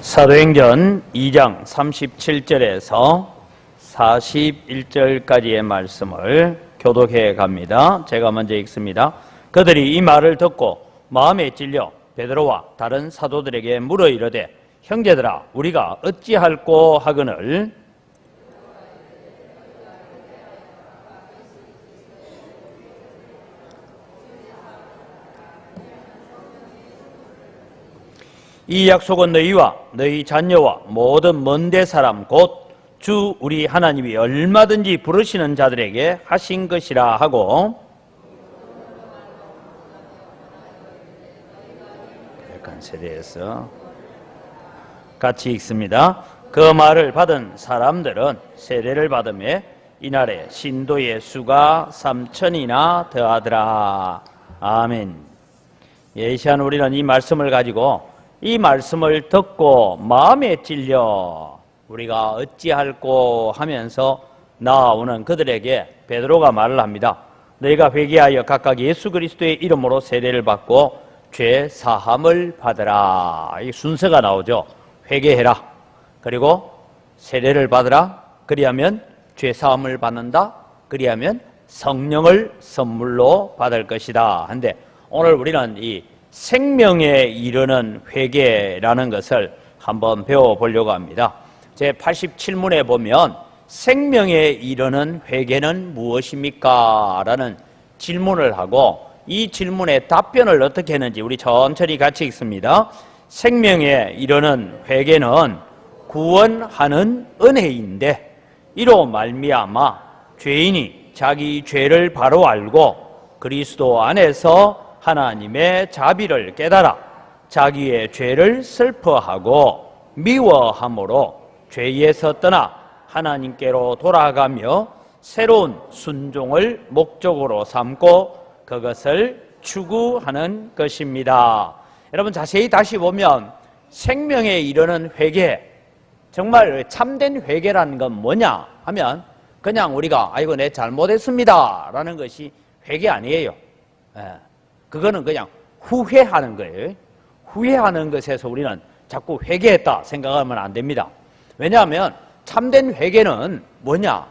사도행전 2장 37절에서 41절까지의 말씀을 교독해 갑니다. 제가 먼저 읽습니다. 그들이 이 말을 듣고 마음에 찔려 베드로와 다른 사도들에게 물어 이르되 형제들아 우리가 어찌할꼬 하거늘 이 약속은 너희와 너희 자녀와 모든 먼데 사람 곧 주 우리 하나님이 얼마든지 부르시는 자들에게 하신 것이라 하고 약간 세례에서 같이 읽습니다. 그 말을 받은 사람들은 세례를 받음에 이날에 신도의 수가 3,000이나 더하더라. 아멘. 예시한 우리는 이 말씀을 가지고 이 말씀을 듣고 마음에 찔려 우리가 어찌할꼬 하면서 나아오는 그들에게 베드로가 말을 합니다. 너희가 회개하여 각각 예수 그리스도의 이름으로 세례를 받고 죄 사함을 받으라. 이 순서가 나오죠. 회개해라. 그리고 세례를 받으라. 그리하면 죄 사함을 받는다. 그리하면 성령을 선물로 받을 것이다. 한데 오늘 우리는 이 생명에 이르는 회개라는 것을 한번 배워보려고 합니다. 제87문에 보면 생명에 이르는 회개는 무엇입니까? 라는 질문을 하고 이 질문에 답변을 어떻게 했는지 우리 천천히 같이 읽습니다. 생명에 이르는 회개는 구원하는 은혜인데 이로 말미암아 죄인이 자기 죄를 바로 알고 그리스도 안에서 하나님의 자비를 깨달아 자기의 죄를 슬퍼하고 미워함으로 죄에서 떠나 하나님께로 돌아가며 새로운 순종을 목적으로 삼고 그것을 추구하는 것입니다. 여러분 자세히 다시 보면 생명에 이르는 회개, 정말 참된 회개라는 건 뭐냐 하면 그냥 우리가 아이고 내 잘못했습니다 라는 것이 회개 아니에요. 그거는 그냥 후회하는 거예요. 후회하는 것에서 우리는 자꾸 회개했다 생각하면 안 됩니다. 왜냐하면 참된 회개는 뭐냐?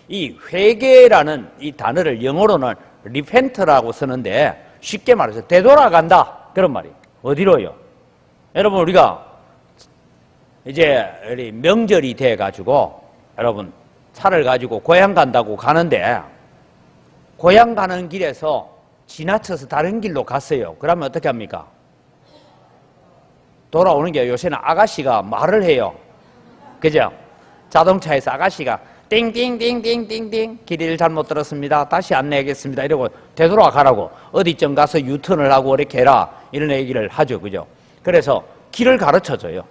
이 회개라는 이 단어를 영어로는 repent라고 쓰는데 쉽게 말해서 되돌아간다 그런 말이에요. 어디로요? 여러분 우리가 이제 명절이 돼가지고 여러분 차를 가지고 고향 간다고 가는데 고향 가는 길에서 지나쳐서 다른 길로 갔어요. 그러면 어떻게 합니까? 돌아오는 게 요새는 아가씨가 말을 해요. 그죠? 자동차에서 아가씨가 띵띵띵띵띵띵 길을 잘못 들었습니다. 다시 안내하겠습니다. 이러고 되돌아가라고 어디쯤 가서 유턴을 하고 이렇게 해라 이런 얘기를 하죠. 그죠? 그래서 길을 가르쳐줘요.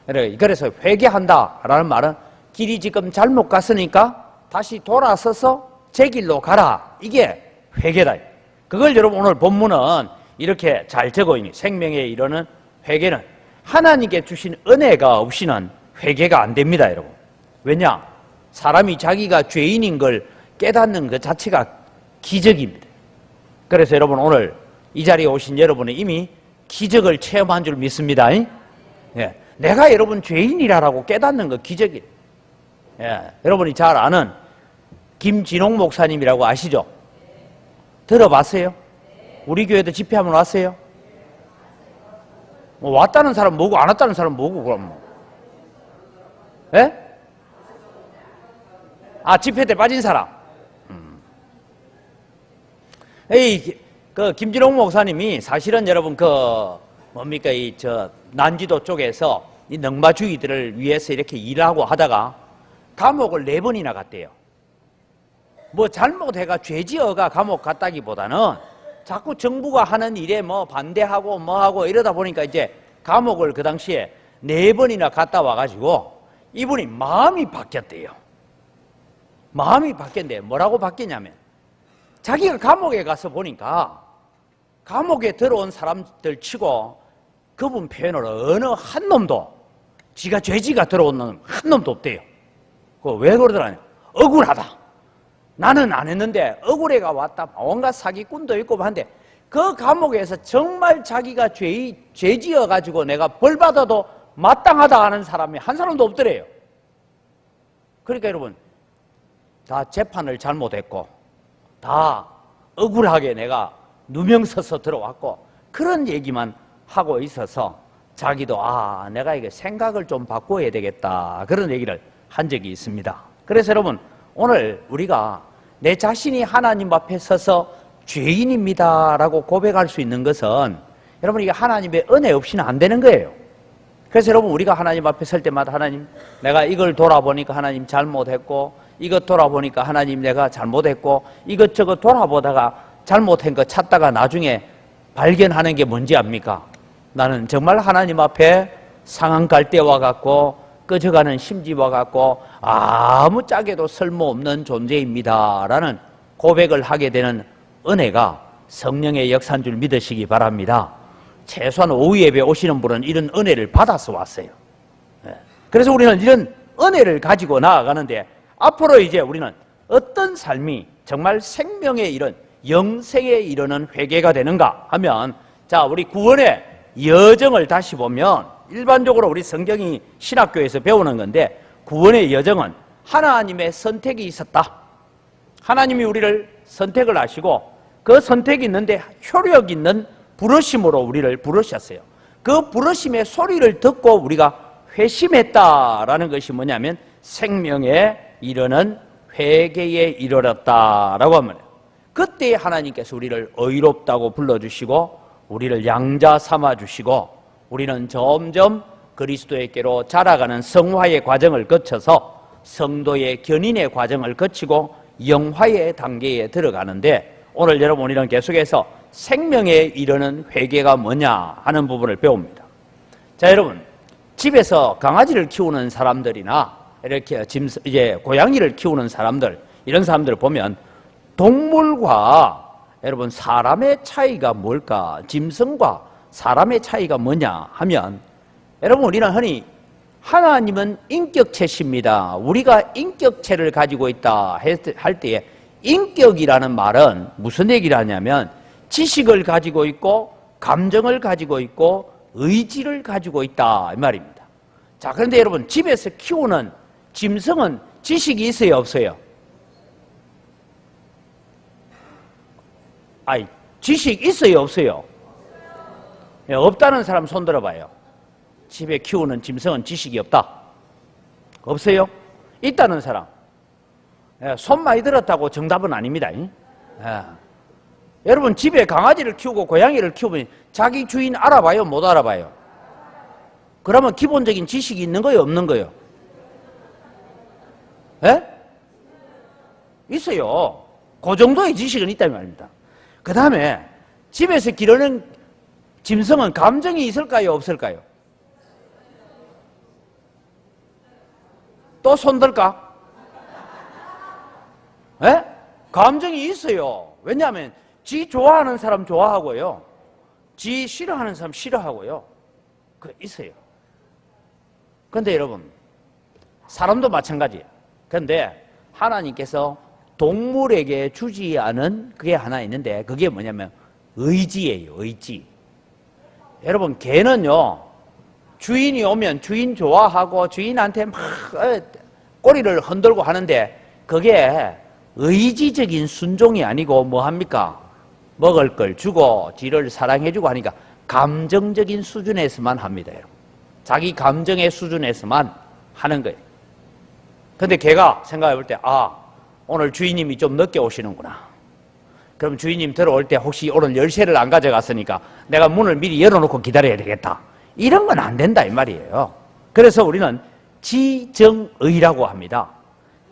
그래서 회개한다라는 말은 길이 지금 잘못 갔으니까 다시 돌아서서 제 길로 가라. 이게 회개다. 그걸 여러분 오늘 본문은 이렇게 잘 적어 있니 생명에 이르는 회개는 하나님께 주신 은혜가 없이는 회개가 안 됩니다. 여러분 왜냐? 사람이 자기가 죄인인 걸 깨닫는 것 자체가 기적입니다. 그래서 여러분 오늘 이 자리에 오신 여러분은 이미 기적을 체험한 줄 믿습니다. 예. 내가 여러분 죄인이라고 깨닫는 것 기적이에요. 예. 여러분이 잘 아는 김진홍 목사님이라고 아시죠? 들어봤어요? 우리 교회도 집회 한번 왔어요? 뭐 왔다는 사람 뭐고 안 왔다는 사람 뭐고 그럼? 예? 집회 때 빠진 사람. 그 김진홍 목사님이 사실은 여러분 뭡니까 난지도 쪽에서 이 능마주의들을 위해서 이렇게 일하고 하다가 감옥을 4번이나 갔대요. 뭐 잘못해가 죄지어가 감옥 갔다기보다는 자꾸 정부가 하는 일에 뭐 반대하고 뭐하고 이러다 보니까 이제 감옥을 그 당시에 4번이나 갔다 와가지고 이분이 마음이 바뀌었대요. 마음이 바뀌었는데 뭐라고 바뀌냐면 자기가 감옥에 가서 보니까 감옥에 들어온 사람들 치고 그분 표현으로 어느 한 놈도 지가 죄지가 들어온 놈 한 놈도 없대요. 왜 그러더라냐? 억울하다. 나는 안 했는데 억울해가 왔다. 온갖 사기꾼도 있고 한데 그 감옥에서 정말 자기가 죄지어 가지고 내가 벌 받아도 마땅하다 하는 사람이 한 사람도 없더래요. 그러니까 여러분, 다 재판을 잘못했고 다 억울하게 내가 누명 써서 들어왔고 그런 얘기만 하고 있어서 자기도 내가 이게 생각을 좀 바꿔야 되겠다 그런 얘기를 한 적이 있습니다. 그래서 여러분, 오늘 우리가 내 자신이 하나님 앞에 서서 죄인입니다 라고 고백할 수 있는 것은 여러분, 이게 하나님의 은혜 없이는 안 되는 거예요. 그래서 여러분, 우리가 하나님 앞에 설 때마다 하나님, 내가 이걸 돌아보니까 하나님 잘못했고, 이것 돌아보니까 하나님 내가 잘못했고, 이것저것 돌아보다가 잘못한 거 찾다가 나중에 발견하는 게 뭔지 압니까? 나는 정말 하나님 앞에 상한갈대와 같고 꺼져가는 심지와 같고 아무짝에도 쓸모없는 존재입니다 라는 고백을 하게 되는 은혜가 성령의 역사인 줄 믿으시기 바랍니다. 최소한 오후 예배 오시는 분은 이런 은혜를 받아서 왔어요. 그래서 우리는 이런 은혜를 가지고 나아가는데, 앞으로 이제 우리는 어떤 삶이 정말 생명에 이른, 영생에 이르는 회개가 되는가 하면, 자, 우리 구원의 여정을 다시 보면 일반적으로 우리 성경이 신학교에서 배우는 건데, 구원의 여정은 하나님의 선택이 있었다. 하나님이 우리를 선택을 하시고 그 선택이 있는데 효력 있는 부르심으로 우리를 부르셨어요. 그 부르심의 소리를 듣고 우리가 회심했다라는 것이 뭐냐면 생명에 이르는 회개에 이르렀다라고 합니다. 그때 하나님께서 우리를 의롭다고 불러주시고 우리를 양자 삼아주시고 우리는 점점 그리스도에게로 자라가는 성화의 과정을 거쳐서 성도의 견인의 과정을 거치고 영화의 단계에 들어가는데, 오늘 여러분 우리는 계속해서 생명에 이르는 회개가 뭐냐 하는 부분을 배웁니다. 자, 여러분, 집에서 강아지를 키우는 사람들이나 이렇게 이제 고양이를 키우는 사람들, 이런 사람들을 보면 동물과 여러분 사람의 차이가 뭘까? 짐승과 사람의 차이가 뭐냐 하면, 여러분 우리는 흔히 하나님은 인격체십니다, 우리가 인격체를 가지고 있다 할 때에 인격이라는 말은 무슨 얘기를 하냐면 지식을 가지고 있고 감정을 가지고 있고 의지를 가지고 있다 이 말입니다. 자, 그런데 여러분, 집에서 키우는 짐승은 지식이 있어요, 없어요? 지식 있어요, 없어요? 네, 없다는 사람 손 들어봐요. 집에 키우는 짐승은 지식이 없다. 없어요? 있다는 사람. 손 많이 들었다고 정답은 아닙니다. 여러분, 집에 강아지를 키우고 고양이를 키우면 자기 주인 알아봐요, 못 알아봐요? 그러면 기본적인 지식이 있는 거예요, 없는 거예요? 있어요. 그 정도의 지식은 있다는 말입니다. 그 다음에 집에서 기르는 짐승은 감정이 있을까요, 없을까요? 또 손들까? 감정이 있어요. 왜냐하면 지 좋아하는 사람 좋아하고요, 지 싫어하는 사람 싫어하고요. 그 있어요. 그런데 여러분, 사람도 마찬가지예요. 그런데 하나님께서 동물에게 주지 않은 그게 하나 있는데, 그게 뭐냐면 의지예요, 의지. 여러분, 개는요, 주인이 오면 주인 좋아하고 주인한테 막 꼬리를 흔들고 하는데, 그게 의지적인 순종이 아니고 뭐 합니까? 먹을 걸 주고 지를 사랑해주고 하니까 감정적인 수준에서만 합니다, 여러분. 자기 감정의 수준에서만 하는 거예요. 근데 걔가 생각해 볼 때, 오늘 주인님이 좀 늦게 오시는구나. 그럼 주인님 들어올 때 혹시 오늘 열쇠를 안 가져갔으니까 내가 문을 미리 열어놓고 기다려야 되겠다. 이런 건 안 된다 이 말이에요. 그래서 우리는 지정의라고 합니다.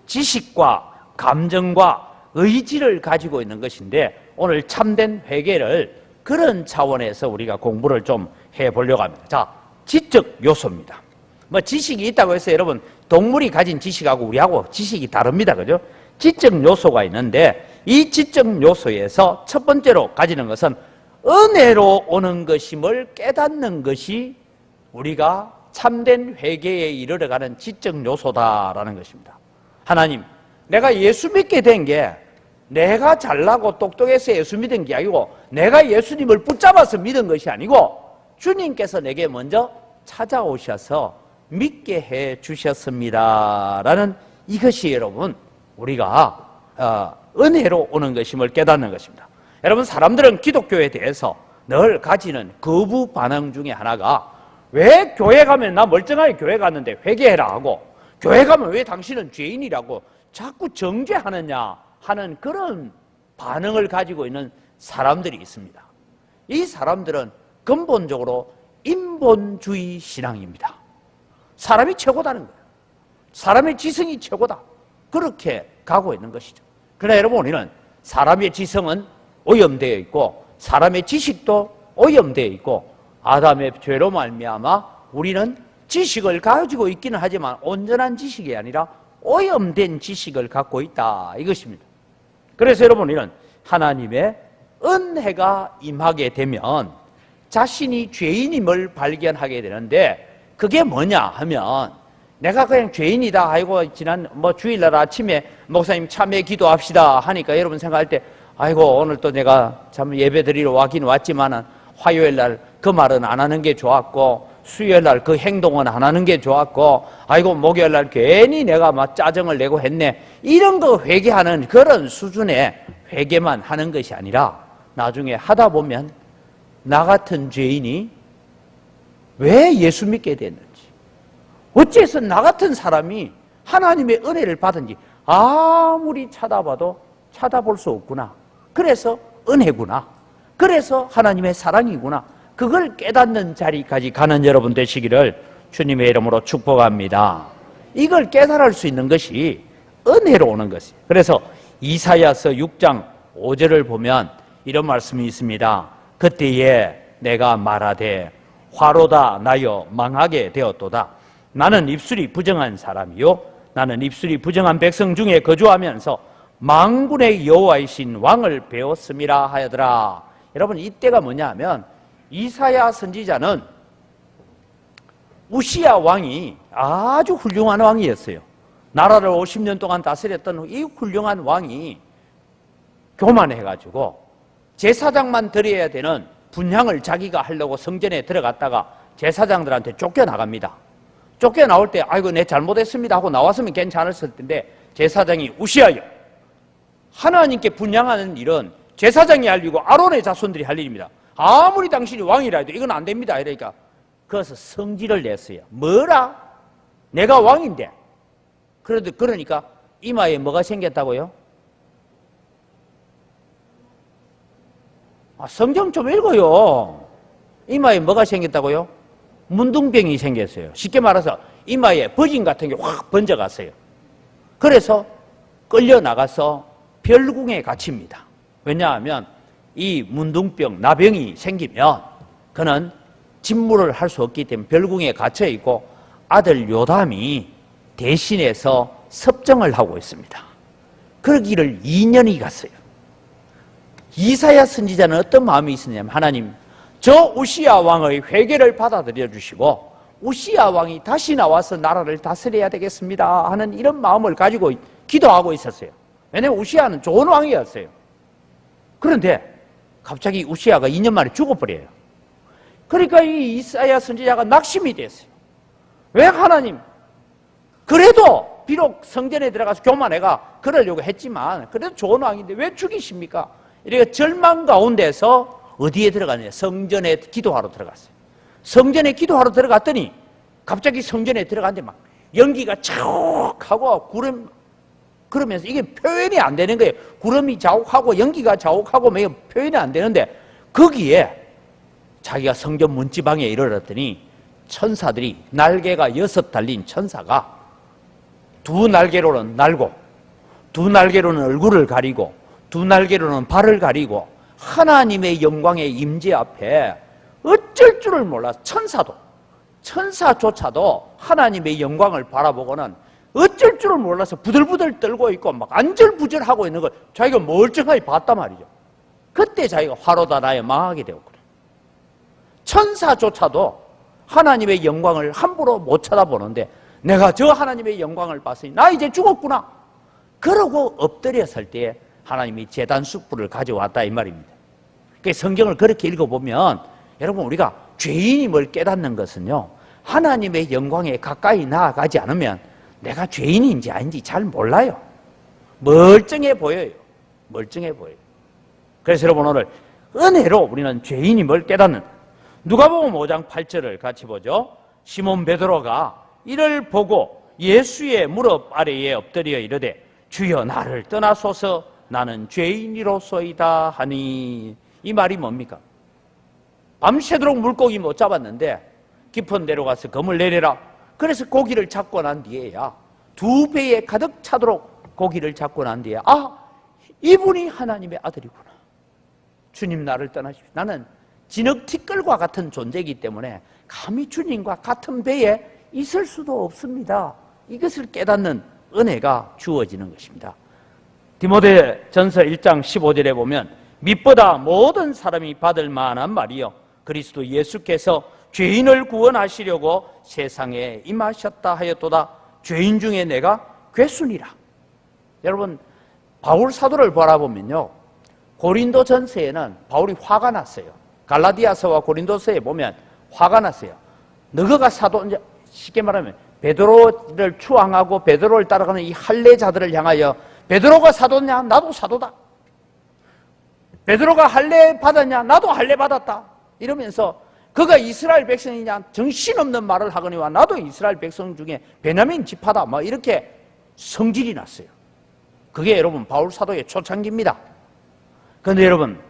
지식과 감정과 의지를 가지고 있는 것인데, 오늘 참된 회개를 그런 차원에서 우리가 공부를 좀 해보려고 합니다. 자, 지적 요소입니다. 뭐 지식이 있다고 해서 여러분, 동물이 가진 지식하고 우리하고 지식이 다릅니다, 그죠? 지적 요소가 있는데, 이 지적 요소에서 첫 번째로 가지는 것은 은혜로 오는 것임을 깨닫는 것이 우리가 참된 회개에 이르러가는 지적 요소다라는 것입니다. 하나님, 내가 예수 믿게 된 게 내가 잘나고 똑똑해서 예수 믿은 게 아니고 내가 예수님을 붙잡아서 믿은 것이 아니고 주님께서 내게 먼저 찾아오셔서 믿게 해 주셨습니다 라는 이것이 여러분 우리가 은혜로 오는 것임을 깨닫는 것입니다. 여러분, 사람들은 기독교에 대해서 늘 가지는 거부 반응 중에 하나가, 왜 교회 가면 나 멀쩡하게 교회 갔는데 회개해라 하고, 교회 가면 왜 당신은 죄인이라고 자꾸 정죄하느냐 하는 그런 반응을 가지고 있는 사람들이 있습니다. 이 사람들은 근본적으로 인본주의 신앙입니다. 사람이 최고다는 거예요. 사람의 지성이 최고다, 그렇게 가고 있는 것이죠. 그러나 여러분, 우리는 사람의 지성은 오염되어 있고 사람의 지식도 오염되어 있고, 아담의 죄로 말미암아 우리는 지식을 가지고 있기는 하지만 온전한 지식이 아니라 오염된 지식을 갖고 있다, 이것입니다. 그래서 여러분, 우리는 하나님의 은혜가 임하게 되면 자신이 죄인임을 발견하게 되는데, 그게 뭐냐 하면, 내가 그냥 죄인이다 아이고 지난 주일날 아침에 목사님 참회 기도합시다 하니까 여러분 생각할 때, 아이고 오늘 또 내가 참 예배 드리러 왔긴 왔지만은 화요일날 그 말은 안 하는 게 좋았고, 수요일날 그 행동은 안 하는 게 좋았고, 아이고 목요일날 괜히 내가 막 짜증을 내고 했네, 이런 거 회개하는 그런 수준의 회개만 하는 것이 아니라, 나중에 하다 보면 나 같은 죄인이 왜 예수 믿게 됐는지, 어째서 나 같은 사람이 하나님의 은혜를 받은지 아무리 찾아봐도 찾아볼 수 없구나. 그래서 은혜구나. 그래서 하나님의 사랑이구나. 그걸 깨닫는 자리까지 가는 여러분 되시기를 주님의 이름으로 축복합니다. 이걸 깨달을 수 있는 것이 은혜로 오는 것이에요. 그래서 이사야서 6장 5절을 보면 이런 말씀이 있습니다. 그때에 내가 말하되 화로다 나여 망하게 되었도다. 나는 입술이 부정한 사람이요 나는 입술이 부정한 백성 중에 거주하면서 만군의 여호와이신 왕을 배웠음이라 하여더라. 여러분, 이때가 뭐냐 하면, 이사야 선지자는 우시야 왕이 아주 훌륭한 왕이었어요. 나라를 50년 동안 다스렸던 이 훌륭한 왕이 교만해가지고 제사장만 드려야 되는 분향을 자기가 하려고 성전에 들어갔다가 제사장들한테 쫓겨나갑니다. 쫓겨나올 때 아이고 내 잘못했습니다 하고 나왔으면 괜찮았을 텐데, 제사장이 우시야여, 하나님께 분향하는 일은 제사장이 할 일이고 아론의 자손들이 할 일입니다. 아무리 당신이 왕이라 해도 이건 안 됩니다. 이러니까 그래서 성질을 냈어요. 뭐라? 내가 왕인데. 그러니까 이마에 뭐가 생겼다고요? 성경 좀 읽어요. 이마에 뭐가 생겼다고요? 문둥병이 생겼어요. 쉽게 말해서 이마에 버진 같은 게 확 번져갔어요. 그래서 끌려나가서 별궁에 갇힙니다. 왜냐하면 이 문둥병, 나병이 생기면 그는 직무를 할 수 없기 때문에 별궁에 갇혀 있고, 아들 요담이 대신해서 섭정을 하고 있습니다. 그러기를 2년이 갔어요. 이사야 선지자는 어떤 마음이 있었냐면, 하나님, 저 우시야 왕의 회개를 받아들여 주시고 우시야 왕이 다시 나와서 나라를 다스려야 되겠습니다 하는 이런 마음을 가지고 기도하고 있었어요. 왜냐하면 우시야는 좋은 왕이었어요. 그런데 갑자기 우시야가 2년 만에 죽어버려요. 그러니까 이 이사야 선지자가 낙심이 됐어요. 왜 하나님, 그래도 비록 성전에 들어가서 교만해가 그러려고 했지만 그래도 좋은 왕인데 왜 죽이십니까? 이렇게 절망 가운데서 어디에 들어가냐? 성전에 기도하러 들어갔어요. 성전에 기도하러 들어갔더니 갑자기 성전에 들어갔는데 막 연기가 자욱하고 구름, 그러면서 이게 표현이 안 되는 거예요. 구름이 자욱하고 연기가 자욱하고 뭐 표현이 안 되는데, 거기에 자기가 성전 문지방에 이르렀더니 천사들이, 날개가 6 달린 천사가 두 날개로는 날고, 두 날개로는 얼굴을 가리고, 두 날개로는 발을 가리고 하나님의 영광의 임재 앞에 어쩔 줄을 몰라서 천사조차도 하나님의 영광을 바라보고는 어쩔 줄을 몰라서 부들부들 떨고 있고 막 안절부절하고 있는 걸 자기가 멀쩡하게 봤단 말이죠. 그때 자기가 화로다 나에 망하게 되었거든요. 천사조차도 하나님의 영광을 함부로 못 쳐다보는데, 내가 저 하나님의 영광을 봤으니 나 이제 죽었구나. 그러고 엎드렸을 때 하나님이 제단 숯불을 가져왔다 이 말입니다. 그러니까 성경을 그렇게 읽어보면 여러분, 우리가 죄인임을 깨닫는 것은요, 하나님의 영광에 가까이 나아가지 않으면 내가 죄인인지 아닌지 잘 몰라요. 멀쩡해 보여요. 멀쩡해 보여요. 그래서 여러분, 오늘 은혜로 우리는 죄인임을 깨닫는, 누가복음 5장 8절을 같이 보죠. 시몬 베드로가 이를 보고 예수의 무릎 아래에 엎드려 이르되 주여 나를 떠나소서 나는 죄인이로소이다 하니. 이 말이 뭡니까? 밤새도록 물고기 못 잡았는데 깊은 데로 가서 검을 내려라. 그래서 고기를 잡고 난 뒤에야, 2배에 가득 차도록 고기를 잡고 난 뒤에, 아, 이분이 하나님의 아들이구나. 주님 나를 떠나십시오. 나는 진흙 티끌과 같은 존재이기 때문에 감히 주님과 같은 배에 있을 수도 없습니다. 이것을 깨닫는 은혜가 주어지는 것입니다. 디모데전서 1장 15절에 보면 밑보다 모든 사람이 받을 만한 말이요 그리스도 예수께서 죄인을 구원하시려고 세상에 임하셨다 하였도다. 죄인 중에 내가 괴순이라. 여러분, 바울 사도를 바라보면요, 고린도 전서에는 바울이 화가 났어요. 갈라디아서와 고린도서에 보면 화가 났어요. 너희가 사도, 이제 쉽게 말하면 베드로를 추앙하고 베드로를 따라가는 이 할례자들을 향하여, 베드로가 사도냐? 나도 사도다. 베드로가 할례 받았냐? 나도 할례 받았다. 이러면서 그가 이스라엘 백성이냐? 정신없는 말을 하거니와 나도 이스라엘 백성 중에 베냐민 지파다. 뭐 이렇게 성질이 났어요. 그게 여러분 바울 사도의 초창기입니다. 그런데 여러분,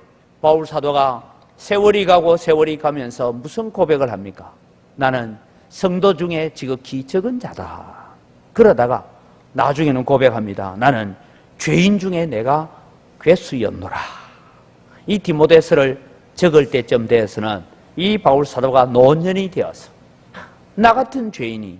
바울 사도가 세월이 가고 세월이 가면서 무슨 고백을 합니까? 나는 성도 중에 지극히 적은 자다. 그러다가 나중에는 고백합니다. 나는 죄인 중에 내가 괴수였노라. 이 디모데서를 적을 때쯤 되어서는 이 바울 사도가 노년이 되어서 나 같은 죄인이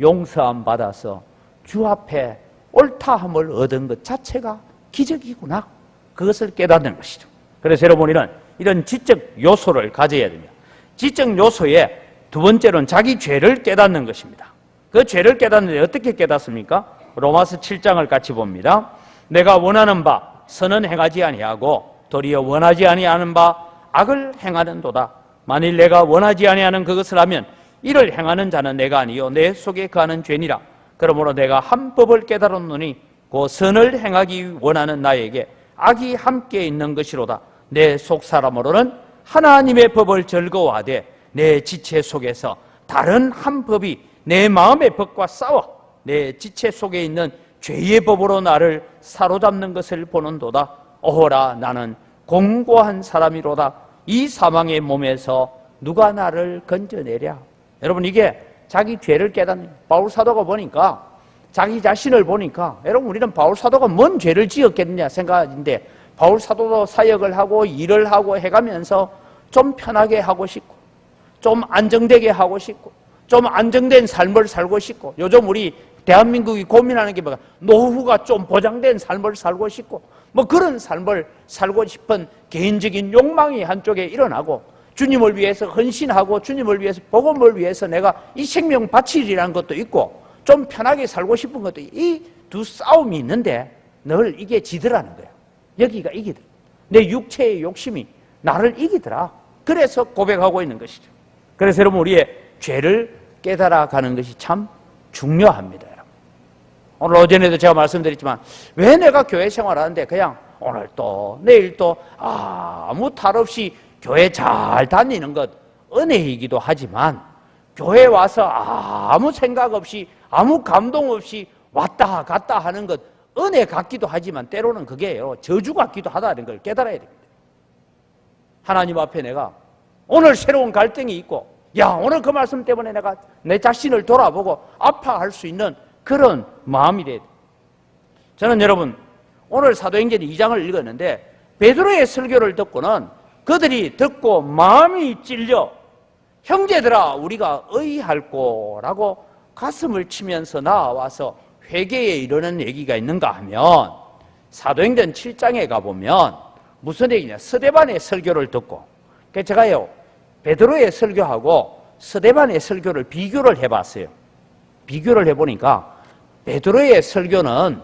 용서함 받아서 주 앞에 옳다함을 얻은 것 자체가 기적이구나. 그것을 깨닫는 것이죠. 그래서 여러분, 이런 지적 요소를 가져야 됩니다. 지적 요소의 두 번째로는 자기 죄를 깨닫는 것입니다. 그 죄를 깨닫는데 어떻게 깨닫습니까? 로마서 7장을 같이 봅니다. 내가 원하는 바 선은 행하지 아니하고 도리어 원하지 아니하는 바 악을 행하는도다. 만일 내가 원하지 아니하는 그것을 하면 이를 행하는 자는 내가 아니요 내 속에 거하는 죄니라. 그러므로 내가 한 법을 깨달았노니 그 선을 행하기 원하는 나에게 악이 함께 있는 것이로다. 내 속 사람으로는 하나님의 법을 즐거워하되 내 지체 속에서 다른 한 법이 내 마음의 법과 싸워 내 지체 속에 있는 죄의 법으로 나를 사로잡는 것을 보는도다. 어허라, 나는 공고한 사람이로다. 이 사망의 몸에서 누가 나를 건져내랴. 여러분, 이게 자기 죄를 깨닫는, 바울 사도가 보니까, 자기 자신을 보니까, 여러분, 우리는 바울 사도가 뭔 죄를 지었겠느냐 생각인데, 바울 사도도 사역을 하고 일을 하고 해가면서 좀 편하게 하고 싶고, 좀 안정되게 하고 싶고, 좀 안정된 삶을 살고 싶고, 요즘 우리 대한민국이 고민하는 게 뭐가, 노후가 좀 보장된 삶을 살고 싶고, 뭐 그런 삶을 살고 싶은 개인적인 욕망이 한쪽에 일어나고, 주님을 위해서 헌신하고 주님을 위해서, 복음을 위해서 내가 이 생명 바치리라는 것도 있고, 좀 편하게 살고 싶은 것도, 이 두 싸움이 있는데 늘 이게 지더라는 거예요. 여기가 이기더라. 내 육체의 욕심이 나를 이기더라. 그래서 고백하고 있는 것이죠. 그래서 여러분, 우리의 죄를 깨달아가는 것이 참 중요합니다. 오늘 오전에도 제가 말씀드렸지만, 왜 내가 교회 생활하는데 그냥 오늘 또 내일 또 아무 탈 없이 교회 잘 다니는 것 은혜이기도 하지만, 교회 와서 아무 생각 없이 아무 감동 없이 왔다 갔다 하는 것 은혜 같기도 하지만 때로는 그게 저주 같기도 하다는 걸 깨달아야 됩니다. 하나님 앞에 내가 오늘 새로운 갈등이 있고, 야, 오늘 그 말씀 때문에 내가 내 자신을 돌아보고 아파할 수 있는 그런 마음이 돼야 돼요. 저는 여러분, 오늘 사도행전 2장을 읽었는데 베드로의 설교를 듣고는 그들이 듣고 마음이 찔려 형제들아 우리가 의할꼬라고 가슴을 치면서 나와서 회개에 이르는 얘기가 있는가 하면, 사도행전 7장에 가보면 무슨 얘기냐, 스데반의 설교를 듣고, 제가요 베드로의 설교하고 스데반의 설교를 비교를 해봤어요. 비교를 해보니까 베드로의 설교는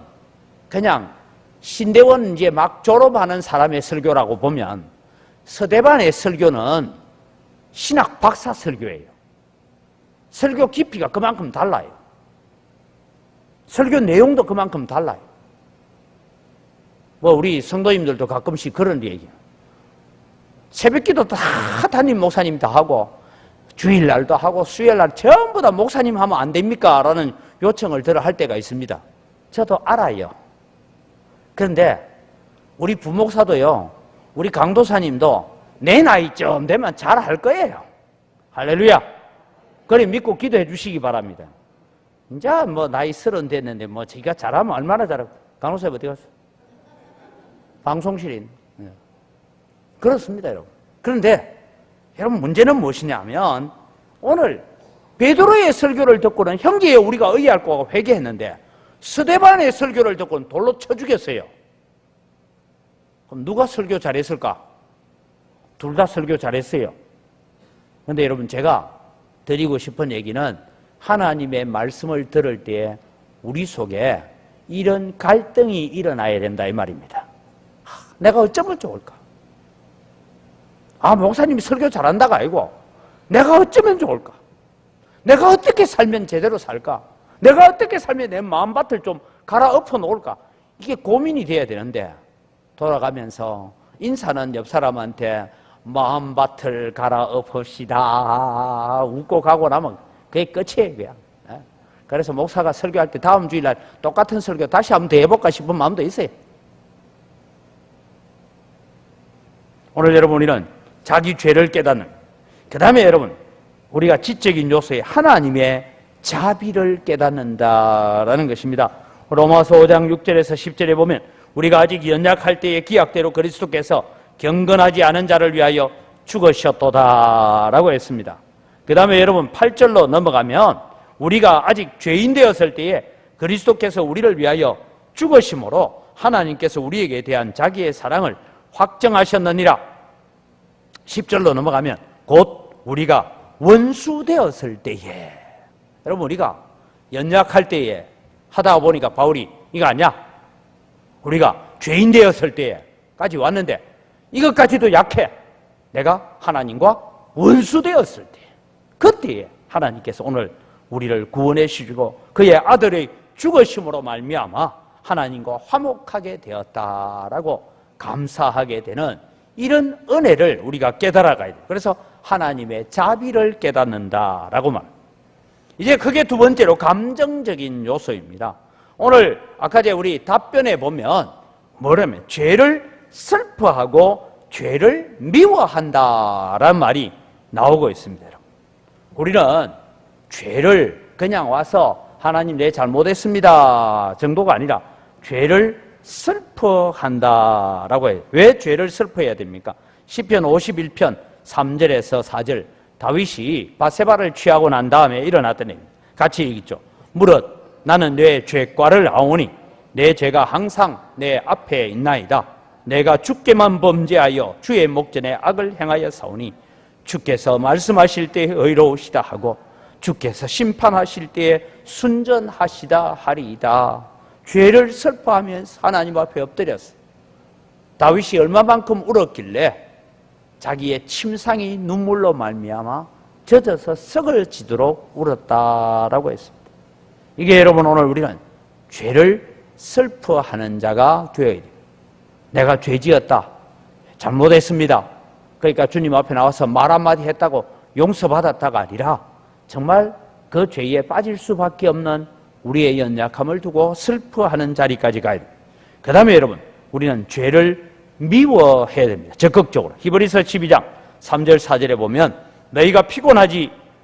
그냥 신대원 이제 막 졸업하는 사람의 설교라고 보면, 스데반의 설교는 신학 박사 설교예요. 설교 깊이가 그만큼 달라요. 설교 내용도 그만큼 달라요. 뭐 우리 성도님들도 가끔씩 그런 얘기예요. 새벽기도 다 담임 목사님 다 하고 주일날도 하고 수요일날 전부 다 목사님 하면 안 됩니까? 라는 요청을 들어 할 때가 있습니다. 저도 알아요. 그런데 우리 부목사도요, 우리 강도사님도 내 나이쯤 되면 잘 할 거예요. 할렐루야. 그래 믿고 기도해 주시기 바랍니다. 이제 뭐 나이 30 됐는데 뭐 자기가 잘하면 얼마나 잘하고. 강도사님 어디 갔어? 방송실에 있네. 그렇습니다, 여러분. 그런데 여러분 문제는 무엇이냐면 오늘 베드로의 설교를 듣고는 형제여 우리가 의의할 거고 회개했는데 스데반의 설교를 듣고는 돌로 쳐 죽였어요. 그럼 누가 설교 잘했을까? 둘 다 설교 잘했어요. 그런데 여러분 제가 드리고 싶은 얘기는 하나님의 말씀을 들을 때 우리 속에 이런 갈등이 일어나야 된다 이 말입니다. 내가 어쩌면 좋을까? 목사님이 설교 잘한다가 아니고 내가 어쩌면 좋을까? 내가 어떻게 살면 제대로 살까? 내가 어떻게 살면 내 마음밭을 좀 갈아엎어 놓을까? 이게 고민이 돼야 되는데 돌아가면서 인사는 옆 사람한테 마음밭을 갈아엎읍시다 웃고 가고 나면 그게 끝이에요. 그냥. 그래서 목사가 설교할 때 다음 주일날 똑같은 설교 다시 한번 더 해볼까 싶은 마음도 있어요. 오늘 여러분 우리는 자기 죄를 깨닫는, 그 다음에 여러분 우리가 지적인 요소에 하나님의 자비를 깨닫는다라는 것입니다. 로마서 5장 6절에서 10절에 보면 우리가 아직 연약할 때의 기약대로 그리스도께서 경건하지 않은 자를 위하여 죽으셨도다라고 했습니다. 그 다음에 여러분 8절로 넘어가면 우리가 아직 죄인 되었을 때에 그리스도께서 우리를 위하여 죽으심으로 하나님께서 우리에게 대한 자기의 사랑을 확정하셨느니라. 10절로 넘어가면 곧 우리가 원수 되었을 때에, 여러분 우리가 연약할 때에 하다 보니까 바울이 이거 아니야? 우리가 죄인 되었을 때까지 왔는데 이것까지도 약해. 내가 하나님과 원수 되었을 때, 그때에 하나님께서 오늘 우리를 구원해 주시고 그의 아들의 죽으심으로 말미암아 하나님과 화목하게 되었다라고 감사하게 되는 이런 은혜를 우리가 깨달아가야 돼요. 그래서 하나님의 자비를 깨닫는다라고 말합니다. 이제 그게 두 번째로 감정적인 요소입니다. 오늘 아까 우리 답변에 보면 뭐라면 죄를 슬퍼하고 죄를 미워한다라는 말이 나오고 있습니다. 우리는 죄를 그냥 와서 하나님 내 잘못했습니다 정도가 아니라 죄를 슬퍼한다라고 해요. 왜 죄를 슬퍼해야 됩니까? 시편 51편 3절에서 4절 다윗이 바세바를 취하고 난 다음에 일어났던 얘기입니다. 같이 읽죠. 무릇 나는 내 죄과를 아오니 내 죄가 항상 내 앞에 있나이다. 내가 주께만 범죄하여 주의 목전에 악을 행하여 사오니 주께서 말씀하실 때 의로우시다 하고 주께서 심판하실 때에 순전하시다 하리이다. 죄를 슬퍼하면서 하나님 앞에 엎드렸어. 다윗이 얼마만큼 울었길래 자기의 침상이 눈물로 말미암아 젖어서 썩을 지도록 울었다라고 했습니다. 이게 여러분 오늘 우리는 죄를 슬퍼하는 자가 되어야 돼요. 내가 죄 지었다, 잘못했습니다. 그러니까 주님 앞에 나와서 말 한마디 했다고 용서받았다가 아니라 정말 그 죄에 빠질 수밖에 없는 우리의 연약함을 두고 슬퍼하는 자리까지 가야 됩니다. 그 다음에 여러분 우리는 죄를 미워해야 됩니다. 적극적으로. 히브리서 12장 3절 4절에 보면 너희가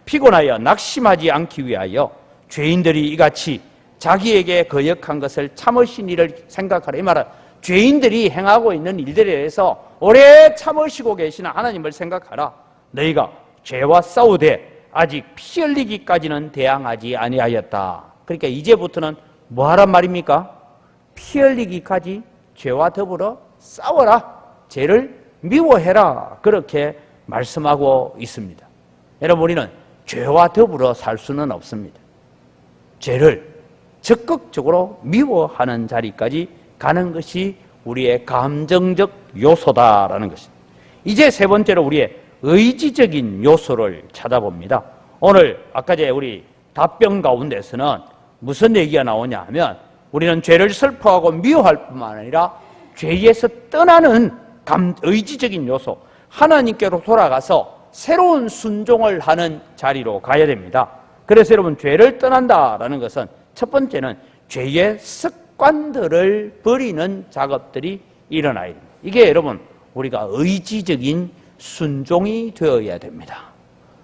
피곤하여 낙심하지 않기 위하여 죄인들이 이같이 자기에게 거역한 것을 참으신 일을 생각하라. 이 말은 죄인들이 행하고 있는 일들에 대해서 오래 참으시고 계시는 하나님을 생각하라. 너희가 죄와 싸우되 아직 피 흘리기까지는 대항하지 아니하였다. 그러니까 이제부터는 뭐 하란 말입니까? 피 흘리기까지 죄와 더불어 싸워라. 죄를 미워해라. 그렇게 말씀하고 있습니다. 여러분 우리는 죄와 더불어 살 수는 없습니다. 죄를 적극적으로 미워하는 자리까지 가는 것이 우리의 감정적 요소다라는 것입니다. 이제 세 번째로 우리의 의지적인 요소를 찾아봅니다. 오늘 아까 우리 답변 가운데서는 무슨 얘기가 나오냐 하면 우리는 죄를 슬퍼하고 미워할 뿐만 아니라 죄에서 떠나는 의지적인 요소, 하나님께로 돌아가서 새로운 순종을 하는 자리로 가야 됩니다. 그래서 여러분, 죄를 떠난다라는 것은 첫 번째는 죄의 습관들을 버리는 작업들이 일어나야 됩니다. 이게 여러분, 우리가 의지적인 순종이 되어야 됩니다.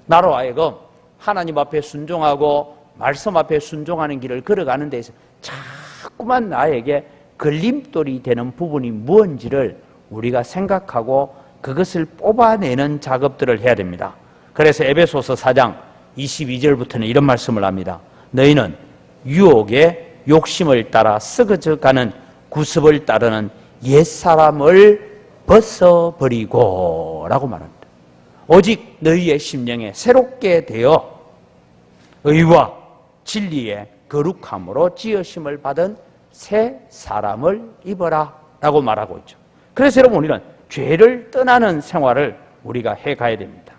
나로 하여금 하나님 앞에 순종하고 말씀 앞에 순종하는 길을 걸어가는 데서 자꾸만 나에게 걸림돌이 되는 부분이 무엇인지를 우리가 생각하고 그것을 뽑아내는 작업들을 해야 됩니다. 그래서 에베소서 4장 22절부터는 이런 말씀을 합니다. 너희는 유혹의 욕심을 따라 썩어져가는 구습을 따르는 옛사람을 벗어버리고 라고 말합니다. 오직 너희의 심령에 새롭게 되어 의와 진리의 거룩함으로 지으심을 받은 새 사람을 입어라 라고 말하고 있죠. 그래서 여러분, 우리는 죄를 떠나는 생활을 우리가 해가야 됩니다.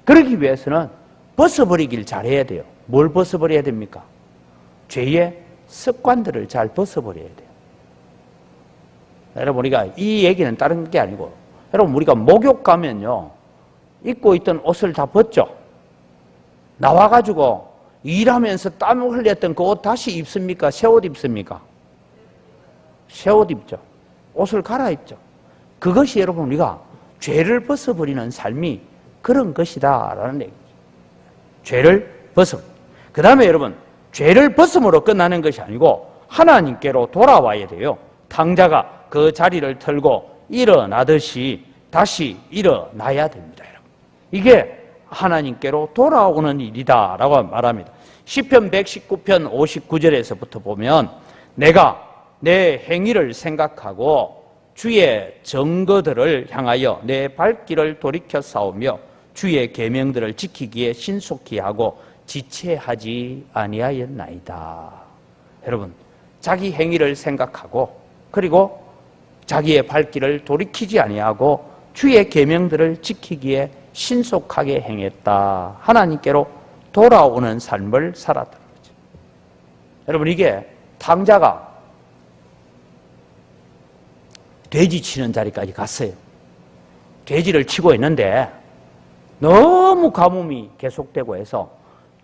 그러기 위해서는 벗어버리길 잘해야 돼요. 뭘 벗어버려야 됩니까? 죄의 습관들을 잘 벗어버려야 돼요. 여러분, 우리가 이 얘기는 다른 게 아니고, 여러분, 우리가 목욕 가면요, 입고 있던 옷을 다 벗죠. 나와가지고 일하면서 땀을 흘렸던 그 옷 다시 입습니까? 새 옷 입습니까? 새 옷 입죠. 옷을 갈아입죠. 그것이 여러분, 우리가 죄를 벗어버리는 삶이 그런 것이다 라는 얘기죠. 죄를 벗어. 그 다음에 여러분, 죄를 벗음으로 끝나는 것이 아니고 하나님께로 돌아와야 돼요. 탕자가 그 자리를 털고 일어나듯이 다시 일어나야 됩니다. 여러분. 이게 하나님께로 돌아오는 일이다 라고 말합니다. 시편 119편 59절에서부터 보면 내가 내 행위를 생각하고 주의 증거들을 향하여 내 발길을 돌이켜 싸우며 주의 계명들을 지키기에 신속히 하고 지체하지 아니하였나이다. 여러분, 자기 행위를 생각하고 그리고 자기의 발길을 돌이키지 아니하고 주의 계명들을 지키기에 신속하게 행했다. 하나님께로 돌아오는 삶을 살았다는 거죠. 여러분, 이게 탕자가 돼지 치는 자리까지 갔어요. 돼지를 치고 있는데 너무 가뭄이 계속되고 해서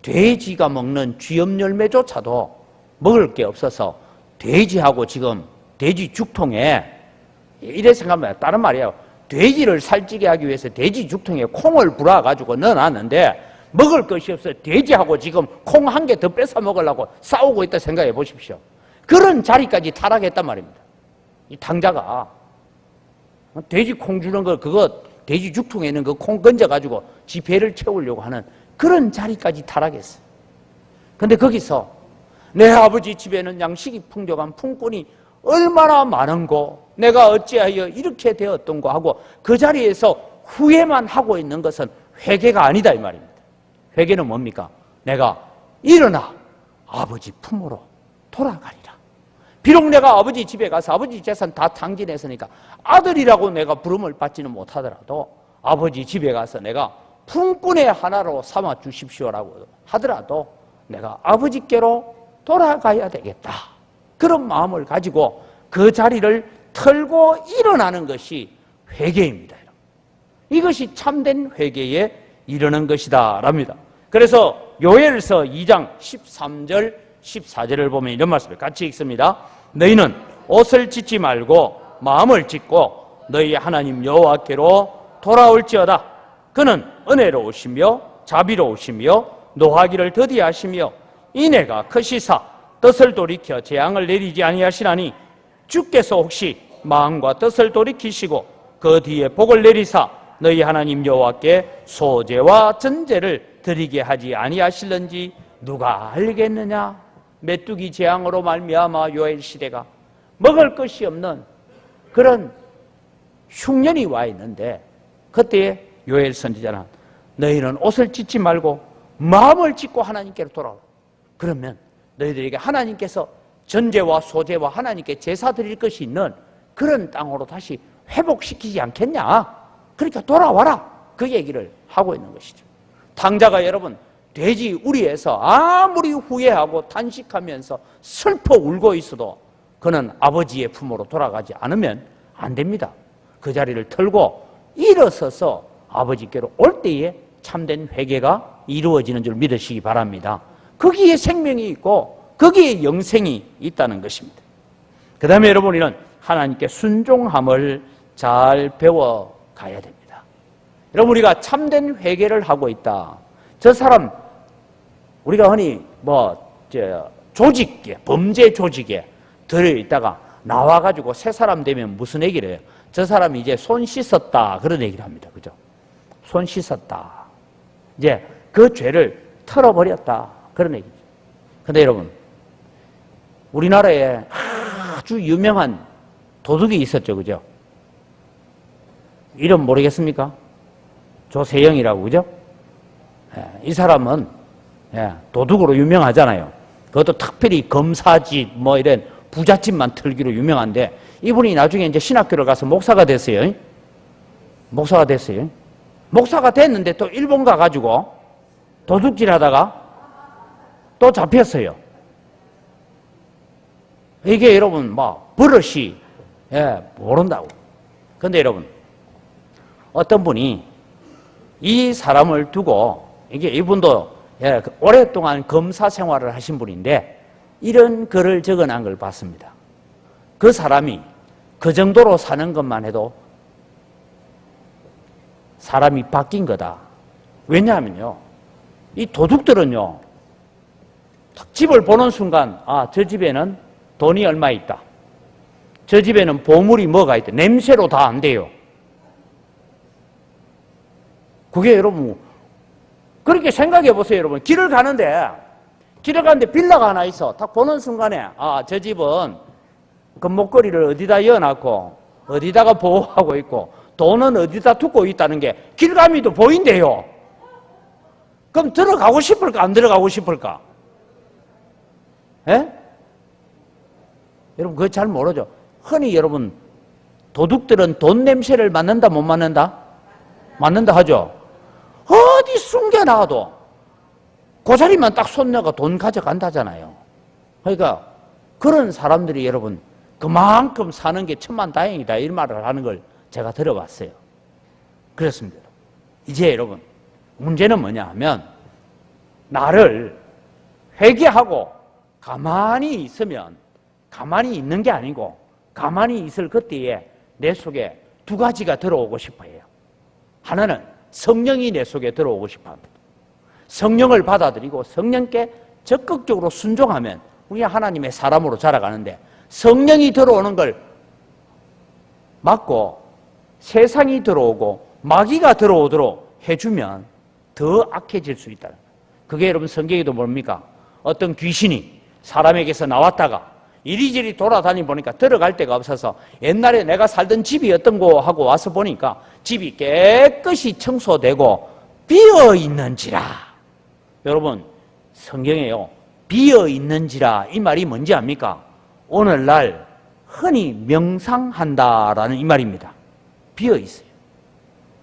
돼지가 먹는 쥐염열매조차도 먹을 게 없어서 돼지하고 지금 돼지 죽통에 이래 생각하면 다른 말이에요. 돼지를 살찌게 하기 위해서 돼지 죽통에 콩을 불어가지고 넣어놨는데 먹을 것이 없어 돼지하고 지금 콩 한 개 더 뺏어 먹으려고 싸우고 있다 생각해 보십시오. 그런 자리까지 타락했단 말입니다. 이 탕자가 돼지 콩 주는 거 그거 돼지 죽통에 있는 그 콩 건져가지고 지 배를 채우려고 하는 그런 자리까지 타락했어요. 근데 거기서 내 아버지 집에는 양식이 풍족한 품꾼이 얼마나 많은고 내가 어찌하여 이렇게 되었던고 하고 그 자리에서 후회만 하고 있는 것은 회개가 아니다 이 말입니다. 회개는 뭡니까? 내가 일어나 아버지 품으로 돌아가리라. 비록 내가 아버지 집에 가서 아버지 재산 다 탕진했으니까 아들이라고 내가 부름을 받지는 못하더라도 아버지 집에 가서 내가 품꾼의 하나로 삼아 주십시오라고 하더라도 내가 아버지께로 돌아가야 되겠다. 그런 마음을 가지고 그 자리를 털고 일어나는 것이 회개입니다. 이것이 참된 회개에 이르는 것이다 랍니다. 그래서 요엘서 2장 13절 14절을 보면 이런 말씀을 같이 읽습니다. 너희는 옷을 찢지 말고 마음을 찢고 너희 하나님 여호와께로 돌아올지어다. 그는 은혜로우시며 자비로우시며 노하기를 더디하시며 인애가 크시사 뜻을 돌이켜 재앙을 내리지 아니하시나니 주께서 혹시 마음과 뜻을 돌이키시고 그 뒤에 복을 내리사 너희 하나님 여호와께 소제와 전제를 드리게 하지 아니하실는지 누가 알겠느냐. 메뚜기 재앙으로 말미암아 요엘 시대가 먹을 것이 없는 그런 흉년이 와 있는데 그때 요엘 선지자는 너희는 옷을 찢지 말고 마음을 찢고 하나님께로 돌아오라. 그러면 너희들에게 하나님께서 전제와 소제와 하나님께 제사 드릴 것이 있는 그런 땅으로 다시 회복시키지 않겠냐. 그러니까 돌아와라. 그 얘기를 하고 있는 것이죠. 탕자가 여러분 돼지 우리에서 아무리 후회하고 탄식하면서 슬퍼 울고 있어도 그는 아버지의 품으로 돌아가지 않으면 안 됩니다. 그 자리를 털고 일어서서 아버지께로 올 때에 참된 회개가 이루어지는 줄 믿으시기 바랍니다. 거기에 생명이 있고 거기에 영생이 있다는 것입니다. 그 다음에 여러분, 우리는 하나님께 순종함을 잘 배워가야 됩니다. 여러분, 우리가 참된 회개를 하고 있다. 저 사람, 우리가 흔히 조직에, 범죄 조직에 들어있다가 나와가지고 새 사람 되면 무슨 얘기를 해요? 저 사람이 이제 손 씻었다. 그런 얘기를 합니다. 그죠? 손 씻었다. 이제 그 죄를 털어버렸다. 그런 얘기죠. 근데 여러분, 우리나라에 아주 유명한 도둑이 있었죠. 그죠? 이름 모르겠습니까? 조세영이라고. 그죠? 이 사람은 도둑으로 유명하잖아요. 그것도 특별히 검사집 이런 부잣집만 털기로 유명한데, 이분이 나중에 이제 신학교를 가서 목사가 됐어요. 목사가 됐어요. 목사가 됐는데 또 일본 가가지고 도둑질 하다가 또 잡혔어요. 이게 여러분 버릇이 모른다고. 근데 여러분, 어떤 분이 이 사람을 두고, 이분도 오랫동안 검사 생활을 하신 분인데 이런 글을 적어놓은 걸 봤습니다. 그 사람이 그 정도로 사는 것만 해도 사람이 바뀐 거다. 왜냐하면요, 이 도둑들은요, 집을 보는 순간 저 집에는 돈이 얼마 있다, 저 집에는 보물이 뭐가 있다, 냄새로 다 안 돼요. 그게 여러분, 그렇게 생각해 보세요. 여러분, 길을 가는데 빌라가 하나 있어. 딱 보는 순간에 저 집은 금목걸이를 어디다 이어놨고 어디다가 보호하고 있고 돈은 어디다 두고 있다는 게 길가미도 보인대요. 그럼 들어가고 싶을까 안 들어가고 싶을까? 예? 여러분, 그거 잘 모르죠. 흔히 여러분, 도둑들은 돈 냄새를 맡는다 못 맡는다? 맡는다 하죠. 어디 숨겨놔도 그 자리만 딱 손녀가 돈 가져간다잖아요. 그러니까 그런 사람들이 여러분 그만큼 사는 게 천만다행이다, 이 말을 하는 걸 제가 들어봤어요. 그렇습니다. 이제 여러분, 문제는 뭐냐 하면, 나를 회개하고 가만히 있으면 가만히 있는 게 아니고, 가만히 있을 그때에 내 속에 두 가지가 들어오고 싶어요. 하나는 성령이 내 속에 들어오고 싶어 합니다. 성령을 받아들이고 성령께 적극적으로 순종하면 우리가 하나님의 사람으로 자라가는데, 성령이 들어오는 걸 막고 세상이 들어오고 마귀가 들어오도록 해주면 더 악해질 수 있다. 그게 여러분 성경에도 뭡니까? 어떤 귀신이 사람에게서 나왔다가 이리저리 돌아다니 보니까 들어갈 데가 없어서 옛날에 내가 살던 집이 어떤 거 하고 와서 보니까 집이 깨끗이 청소되고 비어 있는지라. 여러분, 성경에요, 비어 있는지라 이 말이 뭔지 압니까? 오늘날 흔히 명상한다라는 이 말입니다. 비어 있어요.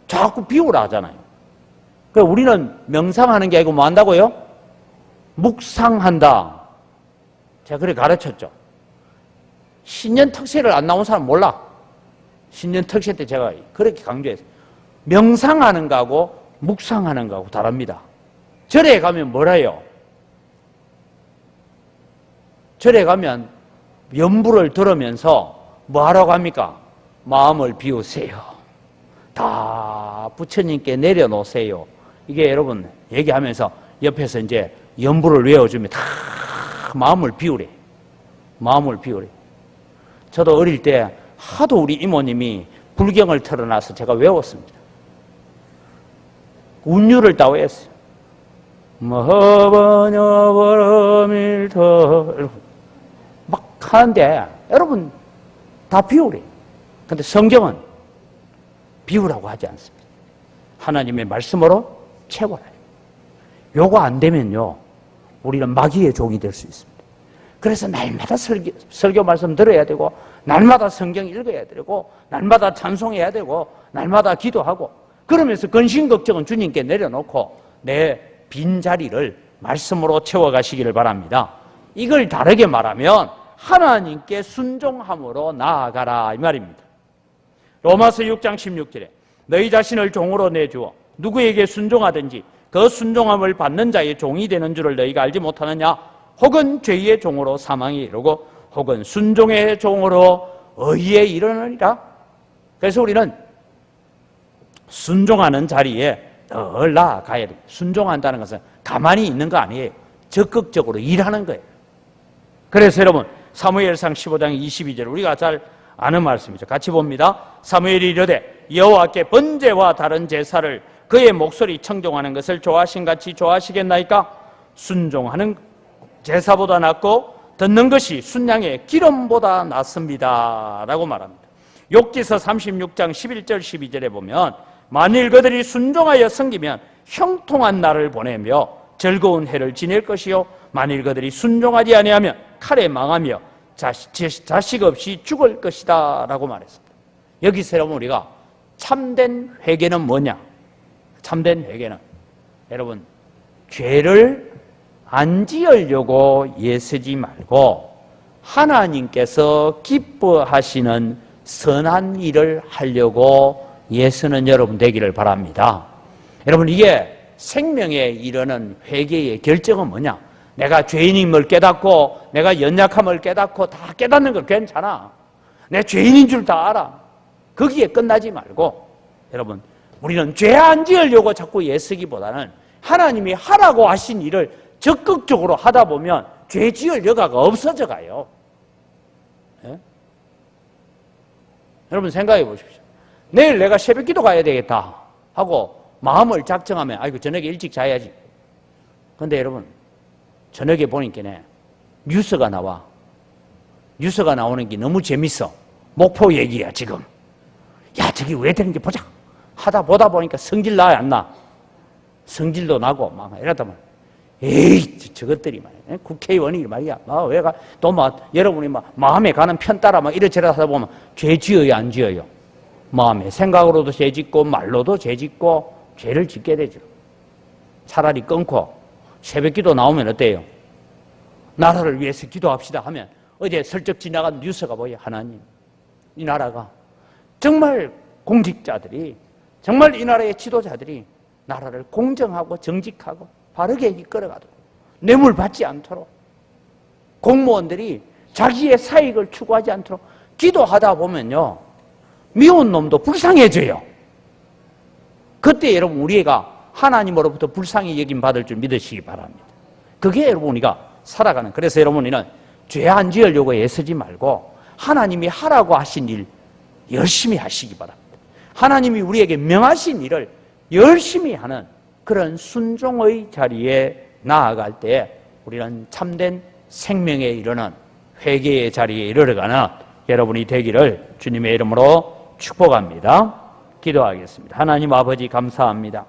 자꾸 비우라 하잖아요. 그러니까 우리는 명상하는 게 아니고 뭐 한다고요? 묵상한다. 제가 그렇게 가르쳤죠. 신년 특세를 안 나온 사람 몰라. 신년 특세 때 제가 그렇게 강조했어요. 명상하는 거하고 묵상하는 거하고 다릅니다. 절에 가면 뭐래요? 절에 가면 연부를 들으면서 뭐 하라고 합니까? 마음을 비우세요. 다 부처님께 내려놓으세요. 이게 여러분 얘기하면서 옆에서 이제 연부를 외워주면 다 마음을 비우래. 마음을 비우래. 저도 어릴 때 하도 우리 이모님이 불경을 틀어놔서 제가 외웠습니다. 운율을 다 외웠어요. 머버녀버밀터 막 하는데 여러분 다 비우래. 근데 성경은 비우라고 하지 않습니다. 하나님의 말씀으로 채워라요. 요거 안 되면요, 우리는 마귀의 종이 될 수 있습니다. 그래서 날마다 설교 말씀 들어야 되고, 날마다 성경 읽어야 되고, 날마다 찬송해야 되고, 날마다 기도하고, 그러면서 근심 걱정은 주님께 내려놓고 내 빈자리를 말씀으로 채워가시기를 바랍니다. 이걸 다르게 말하면 하나님께 순종함으로 나아가라 이 말입니다. 로마서 6장 16절에 너희 자신을 종으로 내주어 누구에게 순종하든지 그 순종함을 받는 자의 종이 되는 줄을 너희가 알지 못하느냐? 혹은 죄의 종으로 사망에 이르고 혹은 순종의 종으로 의에 이르느니라. 그래서 우리는 순종하는 자리에 늘 나아가야 돼요. 순종한다는 것은 가만히 있는 거 아니에요. 적극적으로 일하는 거예요. 그래서 여러분 사무엘상 15장 22절 우리가 잘 아는 말씀이죠. 같이 봅니다. 사무엘이 이르되 여호와께 번제와 다른 제사를 그의 목소리 청종하는 것을 좋아하신같이 좋아하시겠나이까? 순종하는 제사보다 낫고 듣는 것이 순양의 기름보다 낫습니다 라고 말합니다. 욥기서 36장 11절 12절에 보면 만일 그들이 순종하여 섬기면 형통한 날을 보내며 즐거운 해를 지낼 것이요 만일 그들이 순종하지 아니하면 칼에 망하며 자식 없이 죽을 것이다 라고 말했습니다. 여기서 여러분 우리가 참된 회개는 뭐냐? 참된 회개는 여러분 죄를 안 지으려고 애쓰지 말고 하나님께서 기뻐하시는 선한 일을 하려고 애쓰는 여러분 되기를 바랍니다. 여러분 이게 생명에 이르는 회개의 결정은 뭐냐? 내가 죄인임을 깨닫고 내가 연약함을 깨닫고 다 깨닫는 거 괜찮아. 내 죄인인 줄 다 알아. 거기에 끝나지 말고 여러분 우리는 죄 안 지으려고 자꾸 애쓰기보다는 하나님이 하라고 하신 일을 적극적으로 하다 보면 죄 지을 여가가 없어져 가요. 예? 여러분 생각해 보십시오. 내일 내가 새벽 기도 가야 되겠다 하고 마음을 작정하면 아이고 저녁에 일찍 자야지. 근데 여러분 저녁에 보니까 뉴스가 나와. 뉴스가 나오는 게 너무 재밌어. 목포 얘기야 지금. 야 저기 왜 되는지 보자 하다 보다 보니까 성질 나야 안 나? 성질도 나고 막 이러다 보면 에이 저것들이 말이야 국회의원이 말이야 왜가 또 막 여러분이 막 마음에 가는 편 따라 막 이러저러 하다 보면 죄 지어요 안 지어요? 마음에 생각으로도 죄 짓고 말로도 죄 짓고 죄를 짓게 되죠. 차라리 끊고 새벽기도 나오면 어때요? 나라를 위해서 기도합시다 하면 어제 슬쩍 지나간 뉴스가 뭐예요? 하나님 이 나라가 정말 공직자들이 정말 이 나라의 지도자들이 나라를 공정하고 정직하고 바르게 이끌어가도록 뇌물 받지 않도록 공무원들이 자기의 사익을 추구하지 않도록 기도하다 보면요 미운 놈도 불쌍해져요. 그때 여러분 우리가 하나님으로부터 불쌍히 여김 받을 줄 믿으시기 바랍니다. 그게 여러분 우리가 살아가는 그래서 여러분 우리는 죄 안 지으려고 애쓰지 말고 하나님이 하라고 하신 일 열심히 하시기 바랍니다. 하나님이 우리에게 명하신 일을 열심히 하는 그런 순종의 자리에 나아갈 때 우리는 참된 생명에 이르는 회개의 자리에 이르러가는 여러분이 되기를 주님의 이름으로 축복합니다. 기도하겠습니다. 하나님 아버지 감사합니다.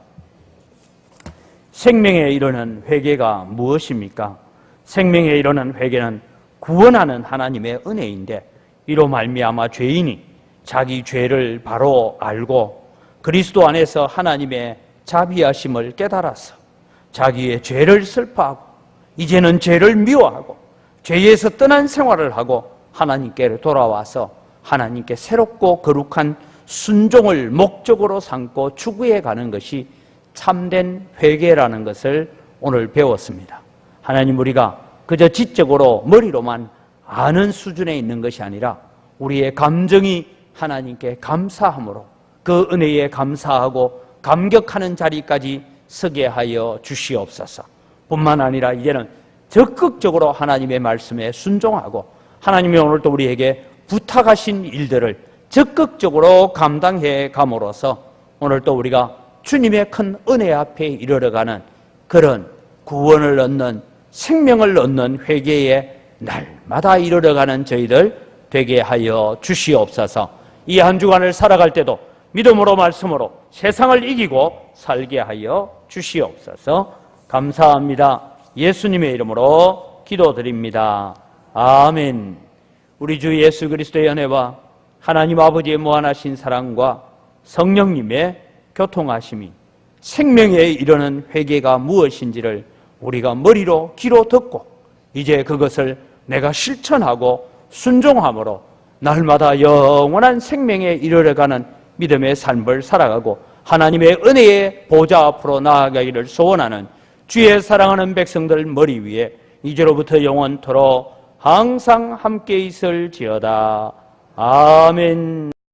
생명에 이르는 회개가 무엇입니까? 생명에 이르는 회개는 구원하는 하나님의 은혜인데 이로 말미암아 죄인이 자기 죄를 바로 알고 그리스도 안에서 하나님의 자비하심을 깨달아서 자기의 죄를 슬퍼하고 이제는 죄를 미워하고 죄에서 떠난 생활을 하고 하나님께 돌아와서 하나님께 새롭고 거룩한 순종을 목적으로 삼고 추구해 가는 것이 참된 회개라는 것을 오늘 배웠습니다. 하나님 우리가 그저 지적으로 머리로만 아는 수준에 있는 것이 아니라 우리의 감정이 하나님께 감사함으로 그 은혜에 감사하고 감격하는 자리까지 서게 하여 주시옵소서. 뿐만 아니라 이제는 적극적으로 하나님의 말씀에 순종하고 하나님이 오늘 또 우리에게 부탁하신 일들을 적극적으로 감당해 감으로써 오늘 또 우리가 주님의 큰 은혜 앞에 이르러가는 그런 구원을 얻는 생명을 얻는 회개의 날마다 이르러가는 저희들 되게 하여 주시옵소서. 이 한 주간을 살아갈 때도 믿음으로 말씀으로 세상을 이기고 살게 하여 주시옵소서. 감사합니다. 예수님의 이름으로 기도드립니다. 아멘. 우리 주 예수 그리스도의 은혜와 하나님 아버지의 무한하신 사랑과 성령님의 교통하심이 생명에 이르는 회개가 무엇인지를 우리가 머리로 귀로 듣고 이제 그것을 내가 실천하고 순종함으로 날마다 영원한 생명에 이르러가는 믿음의 삶을 살아가고 하나님의 은혜의 보좌 앞으로 나아가기를 소원하는 주의 사랑하는 백성들 머리 위에 이제로부터 영원토록 항상 함께 있을지어다. 아멘.